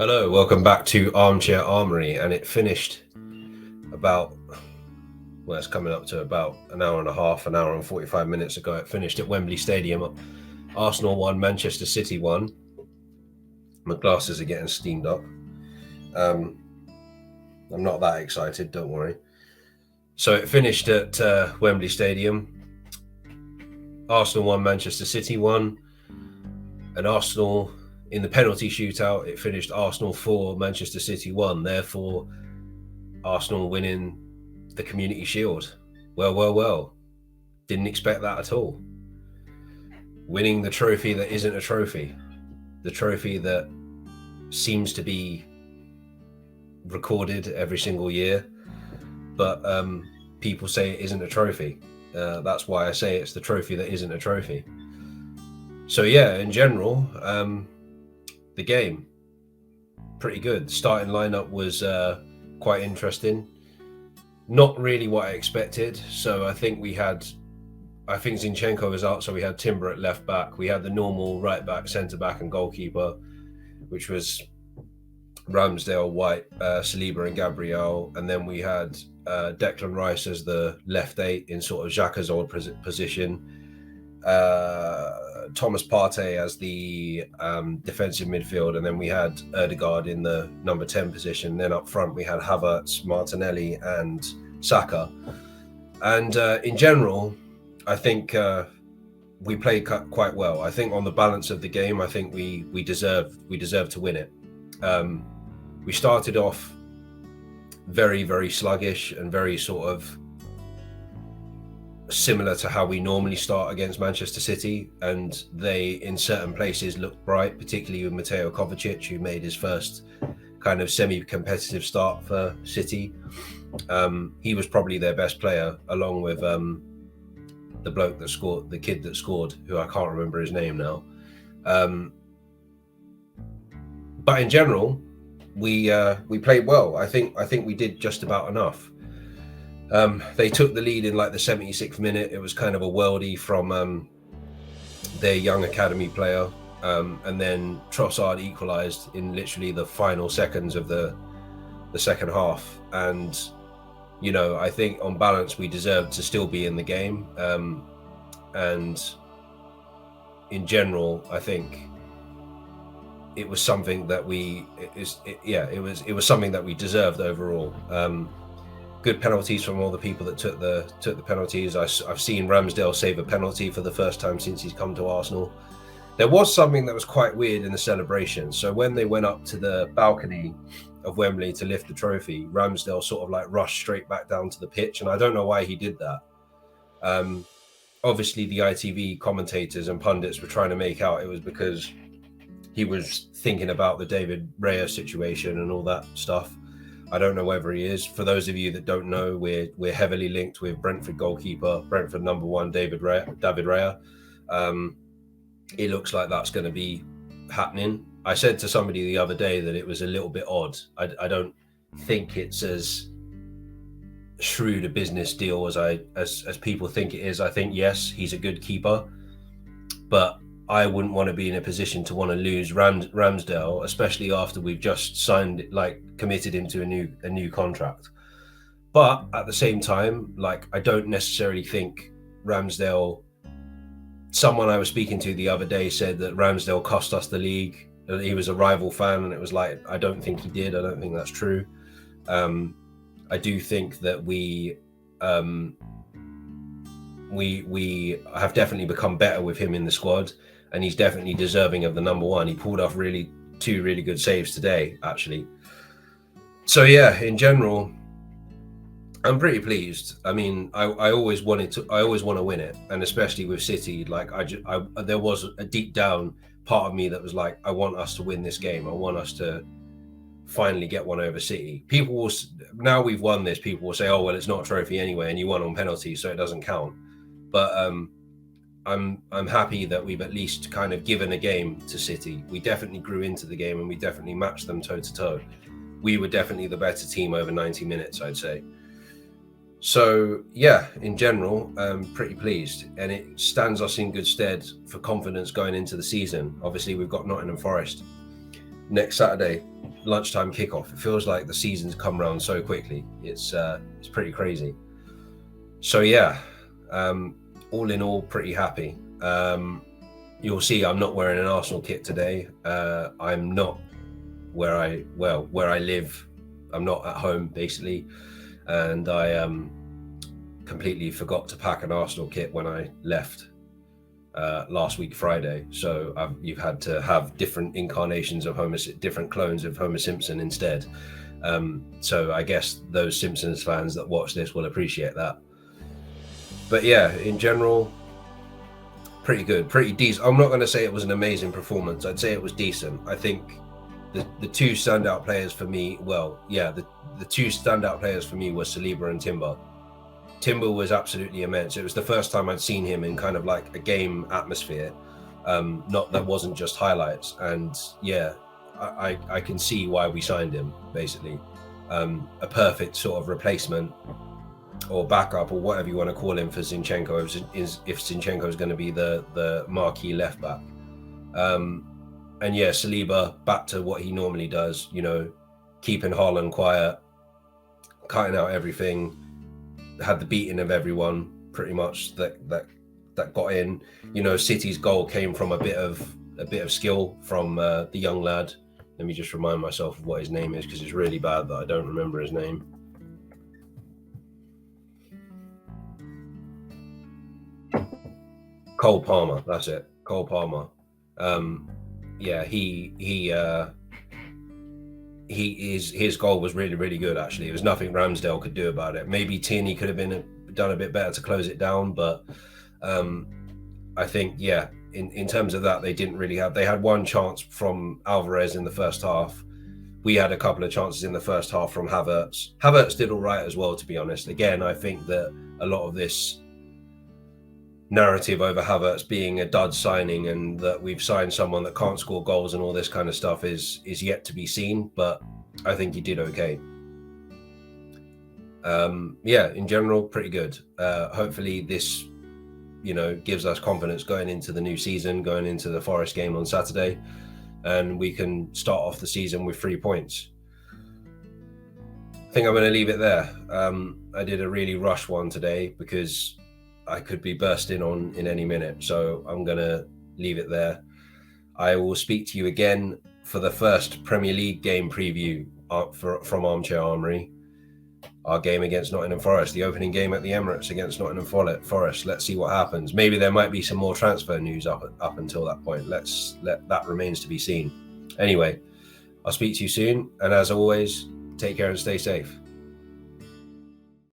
Hello, welcome back to Armchair Armory, and it finished about, well, it's coming up to about an hour and a half, an hour and 45 minutes ago. It finished at Wembley Stadium. Arsenal won, Manchester City won. My glasses are getting steamed up. I'm not that excited, don't worry. So it finished at Wembley Stadium. Arsenal won, Manchester City won, and Arsenal in the penalty shootout, it finished Arsenal 4, Manchester City 1. Therefore, Arsenal winning the Community Shield. Well. Didn't expect that at all. Winning the trophy that isn't a trophy. The trophy that seems to be recorded every single year. But people say it isn't a trophy. That's why I say it's the trophy that isn't a trophy. So yeah, in general, the game, pretty good. Starting lineup was quite interesting. Not really what I expected. So I think Zinchenko was out, so we had Timber at left back. We had the normal right back, centre back, and goalkeeper, which was Ramsdale, White, Saliba, and Gabriel. And then we had Declan Rice as the left 8 in sort of Xhaka's old position. Thomas Partey as the defensive midfield, and then we had Ødegaard in the number 10 position. Then up front we had Havertz, Martinelli, and Saka. And in general, I think we played quite well. I think on the balance of the game, I think we deserve to win it. We started off very, very sluggish and very sort of similar to how we normally start against Manchester City, and they in certain places looked bright, particularly with Mateo Kovacic, who made his first kind of semi-competitive start for City. He was probably their best player, along with the bloke that scored, the kid that scored, who I can't remember his name now. But in general, we played well. I think we did just about enough. They took the lead in like the 76th minute. It was kind of a worldie from their young academy player. And then Trossard equalised in literally the final seconds of the second half. And, you know, I think on balance, we deserved to still be in the game. And in general, I think it was something that it was something that we deserved overall. Good penalties from all the people that took the penalties. I've seen Ramsdale save a penalty for the first time since he's come to Arsenal. There was something that was quite weird in the celebration. So when they went up to the balcony of Wembley to lift the trophy, Ramsdale sort of like rushed straight back down to the pitch, and I don't know why he did that. Obviously, the ITV commentators and pundits were trying to make out it was because he was thinking about the David Raya situation and all that stuff. I don't know whether he is. For those of you that don't know, we're heavily linked with Brentford goalkeeper, Brentford number 1, David Raya. It looks like that's going to be happening. I said to somebody the other day that it was a little bit odd. I don't think it's as shrewd a business deal as people think it is. I think, yes, he's a good keeper, but I wouldn't want to be in a position to want to lose Ramsdale, especially after we've just committed him to a new contract. But at the same time, I don't necessarily think Ramsdale. Someone I was speaking to the other day said that Ramsdale cost us the league. That he was a rival fan, and it was like, I don't think he did. I don't think that's true. I do think that we have definitely become better with him in the squad. And he's definitely deserving of the number 1. He pulled off two really good saves today, actually. So yeah, in general, I'm pretty pleased. I mean, I always want to win it, and especially with City. There was a deep down part of me that was like, I want us to win this game. I want us to finally get one over City. Now we've won this, people will say, oh well, it's not a trophy anyway, and you won on penalty, so it doesn't count. But I'm happy that we've at least kind of given a game to City. We definitely grew into the game, and we definitely matched them toe to toe. We were definitely the better team over 90 minutes, I'd say. So yeah, in general, I'm pretty pleased, and it stands us in good stead for confidence going into the season. Obviously, we've got Nottingham Forest next Saturday, lunchtime kickoff. It feels like the season's come around so quickly. It's pretty crazy. So yeah, all in all, pretty happy. You'll see I'm not wearing an Arsenal kit today. I'm not where I live. I'm not at home basically, and I completely forgot to pack an Arsenal kit when I left last week Friday. So you've had to have different incarnations of different clones of Homer Simpson instead. So I guess those Simpsons fans that watch this will appreciate that. But yeah, in general, pretty good, pretty decent. I'm not going to say it was an amazing performance. I'd say it was decent. I think the two standout players for me, the two standout players for me were Saliba and Timber. Timber was absolutely immense. It was the first time I'd seen him in kind of like a game atmosphere. That wasn't just highlights. And yeah, I can see why we signed him, basically. A perfect sort of replacement or backup or whatever you want to call him for Zinchenko if Zinchenko is going to be the marquee left back. And yeah, Saliba back to what he normally does, keeping Haaland quiet, cutting out everything, had the beating of everyone pretty much that got in. City's goal came from a bit of skill from the young lad. Let me just remind myself of what his name is, because it's really bad that I don't remember his name. Cole Palmer, that's it. Cole Palmer. His goal was really, really good, actually. It was nothing Ramsdale could do about it. Maybe Tierney could have done a bit better to close it down, but I think, yeah, in terms of that, they had one chance from Alvarez in the first half. We had a couple of chances in the first half from Havertz. Havertz did all right as well, to be honest. Again, I think that a lot of this narrative over Havertz being a dud signing and that we've signed someone that can't score goals and all this kind of stuff is yet to be seen, but I think he did okay. In general, pretty good. Hopefully this, gives us confidence going into the new season, going into the Forest game on Saturday, and we can start off the season with 3 points. I think I'm going to leave it there. I did a really rush one today because I could be bursting on in any minute, so I'm going to leave it there. I will speak to you again for the first Premier League game preview from Armchair Armory. Our game against Nottingham Forest, the opening game at the Emirates against Nottingham Forest. Let's see what happens. Maybe there might be some more transfer news up until that point. That remains to be seen. Anyway, I'll speak to you soon, and as always, take care and stay safe.